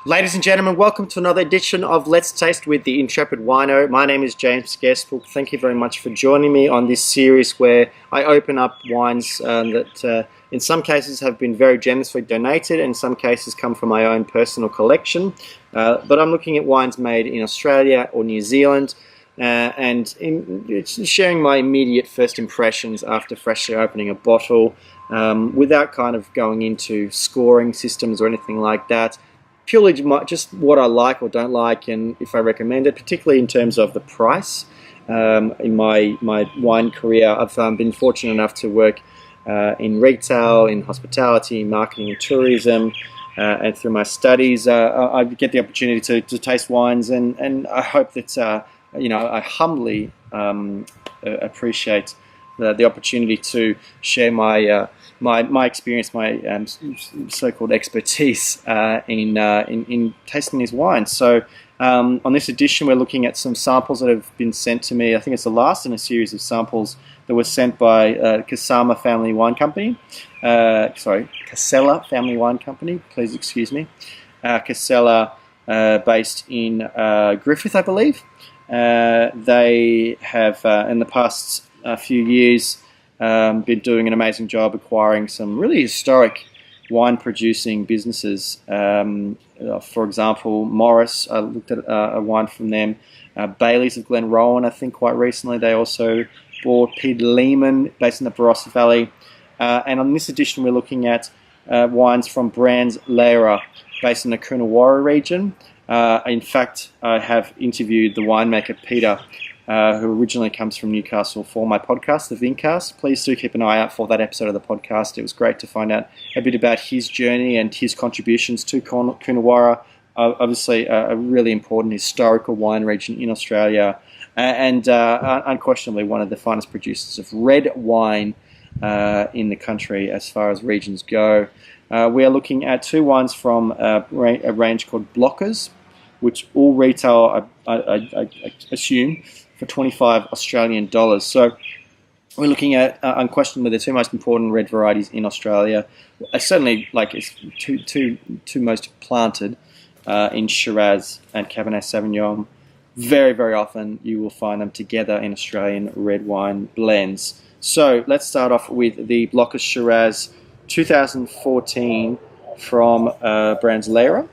Ladies and gentlemen, welcome to another edition of Let's Taste with the Intrepid Wino. My name is James Guestbook. Thank you very much for joining me on this series where I open up wines that in some cases have been very generously donated and in some cases come from my own personal collection. But I'm looking at wines made in Australia or New Zealand it's sharing my immediate first impressions after freshly opening a bottle without kind of going into scoring systems or anything like that. Purely just what I like or don't like, and if I recommend it, particularly in terms of the price. In my wine career, I've been fortunate enough to work in retail, in hospitality, marketing and tourism, and through my studies, I get the opportunity to taste wines, and I hope that I humbly appreciate the opportunity to share my experience, my so-called expertise in tasting these wines. So on this edition, we're looking at some samples that have been sent to me. I think it's the last in a series of samples that were sent by Casama Family Wine Company. Casella Family Wine Company. Please excuse me. Casella, based in Griffith, I believe. They have in the past few years been doing an amazing job acquiring some really historic wine producing businesses. For example, Morris, I looked at a wine from them. Bailey's of Glenrowan, I think quite recently. They also bought Peter Lehman, based in the Barossa Valley. And on this edition, we're looking at wines from brands Laira, based in the Coonawarra region. In fact, I have interviewed the winemaker Peter, who originally comes from Newcastle, for my podcast, The Vincast. Please do keep an eye out for that episode of the podcast. It was great to find out a bit about his journey and his contributions to Coonawarra, obviously a really important historical wine region in Australia, and unquestionably one of the finest producers of red wine in the country as far as regions go. We are looking at two wines from a range called Blockers, which all retail, I assume, for 25 Australian dollars. So we're looking at unquestionably the two most important red varieties in Australia. Certainly, like it's two most planted in Shiraz and Cabernet Sauvignon. Very, very often you will find them together in Australian red wine blends. So let's start off with the Blockers Shiraz 2014 from brands Laira.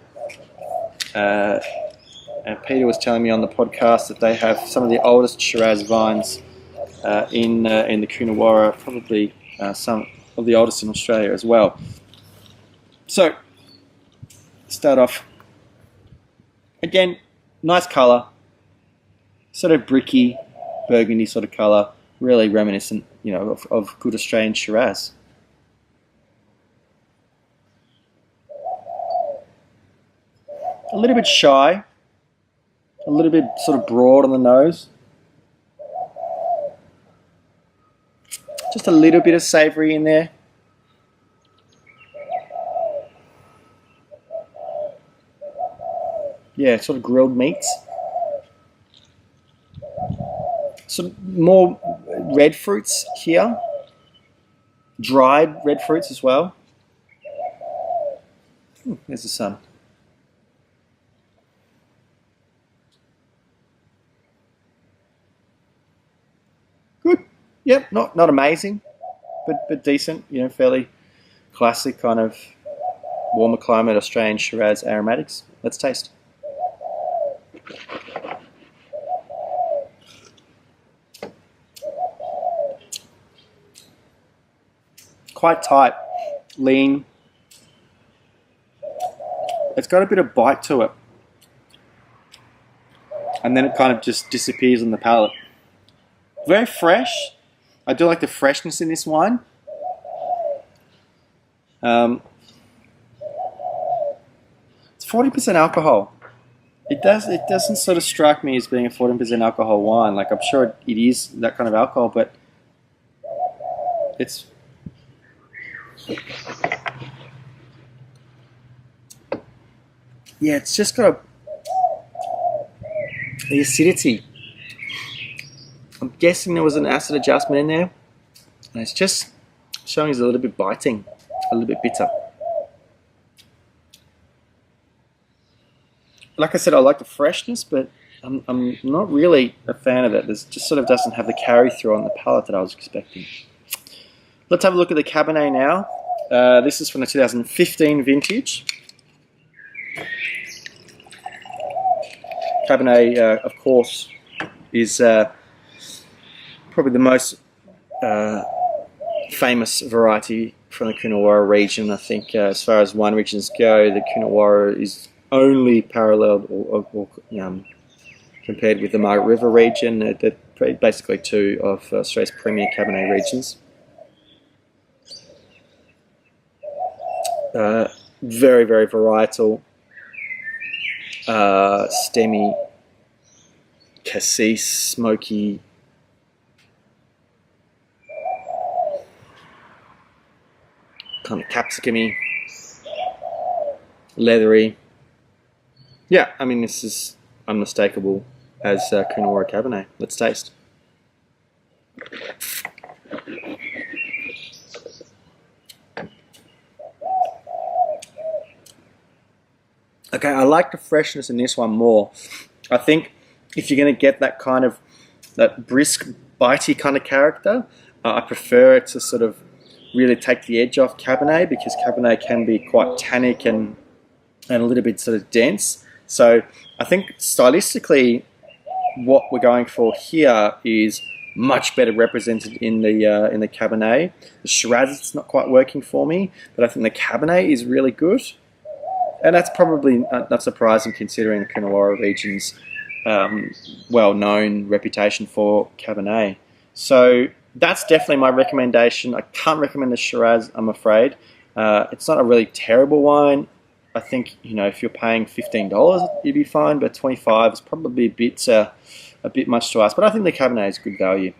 And Peter was telling me on the podcast that they have some of the oldest Shiraz vines in the Coonawarra, probably some of the oldest in Australia as well. So, start off. Again, nice colour, sort of bricky, burgundy sort of colour, really reminiscent, of good Australian Shiraz. A little bit shy, a little bit sort of broad on the nose. Just a little bit of savoury in there. Yeah, sort of grilled meats. Sort of more red fruits here. Dried red fruits as well. There's the sun. Good. Yep, not amazing, but decent. Fairly classic kind of warmer climate Australian Shiraz aromatics. Let's taste. Quite tight, lean. It's got a bit of bite to it, and then it kind of just disappears on the palate. Very fresh. I do like the freshness in this wine. It's 40% alcohol. It doesn't sort of strike me as being a 14% alcohol wine. Like, I'm sure it is that kind of alcohol, but it's it's just got the acidity. I'm guessing there was an acid adjustment in there, and it's just showing it's a little bit biting, a little bit bitter. like I said, I like the freshness, but I'm not really a fan of it. It just sort of doesn't have the carry through on the palate that I was expecting. Let's have a look at the Cabernet now. This is from the 2015 vintage. Cabernet, of course, is probably the most famous variety from the Coonawarra region. I think as far as wine regions go, the Coonawarra is only paralleled or compared with the Margaret River region. They're basically two of Australia's premier Cabernet regions. Very, very varietal. Stemmy, cassis, smoky, kind of capsicum-y, leathery. Yeah, I mean, this is unmistakable as Coonawarra Cabernet. Let's taste. Okay, I like the freshness in this one more. I think if you're going to get that kind of, that brisk, bitey kind of character, I prefer it to sort of really take the edge off Cabernet, because Cabernet can be quite tannic and a little bit sort of dense. So I think stylistically, what we're going for here is much better represented in the Cabernet. The Shiraz, it's not quite working for me, but I think the Cabernet is really good. And that's probably not surprising considering the Coonawarra region's well-known reputation for Cabernet. So that's definitely my recommendation. I can't recommend the Shiraz, I'm afraid. It's not a really terrible wine. I think, you know, if you're paying $15, you'd be fine, but $25 is probably a bit much to ask. But I think the Cabernet is good value.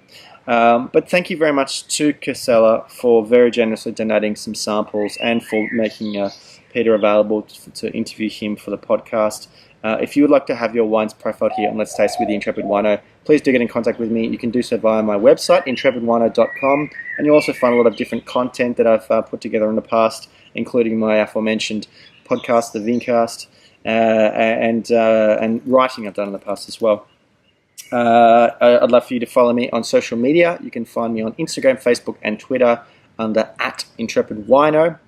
But thank you very much to Casella for very generously donating some samples and for making Peter available to interview him for the podcast. If you would like to have your wines profiled here on Let's Taste with the Intrepid Wino, please do get in contact with me. You can do so via my website, intrepidwino.com, and you'll also find a lot of different content that I've put together in the past, including my aforementioned podcast, the Vincast, and writing I've done in the past as well. I'd love for you to follow me on social media. You can find me on Instagram, Facebook, and Twitter under @IntrepidWino.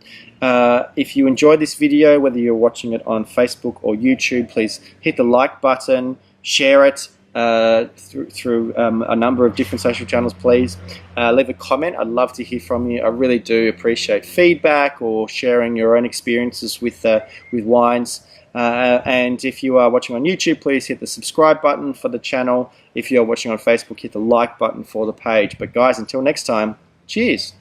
If you enjoyed this video, whether you're watching it on Facebook or YouTube, please hit the like button, share it through a number of different social channels, please. Leave a comment. I'd love to hear from you. I really do appreciate feedback or sharing your own experiences with wines. And if you are watching on YouTube, please hit the subscribe button for the channel. If you're watching on Facebook, hit the like button for the page. But guys, until next time, cheers.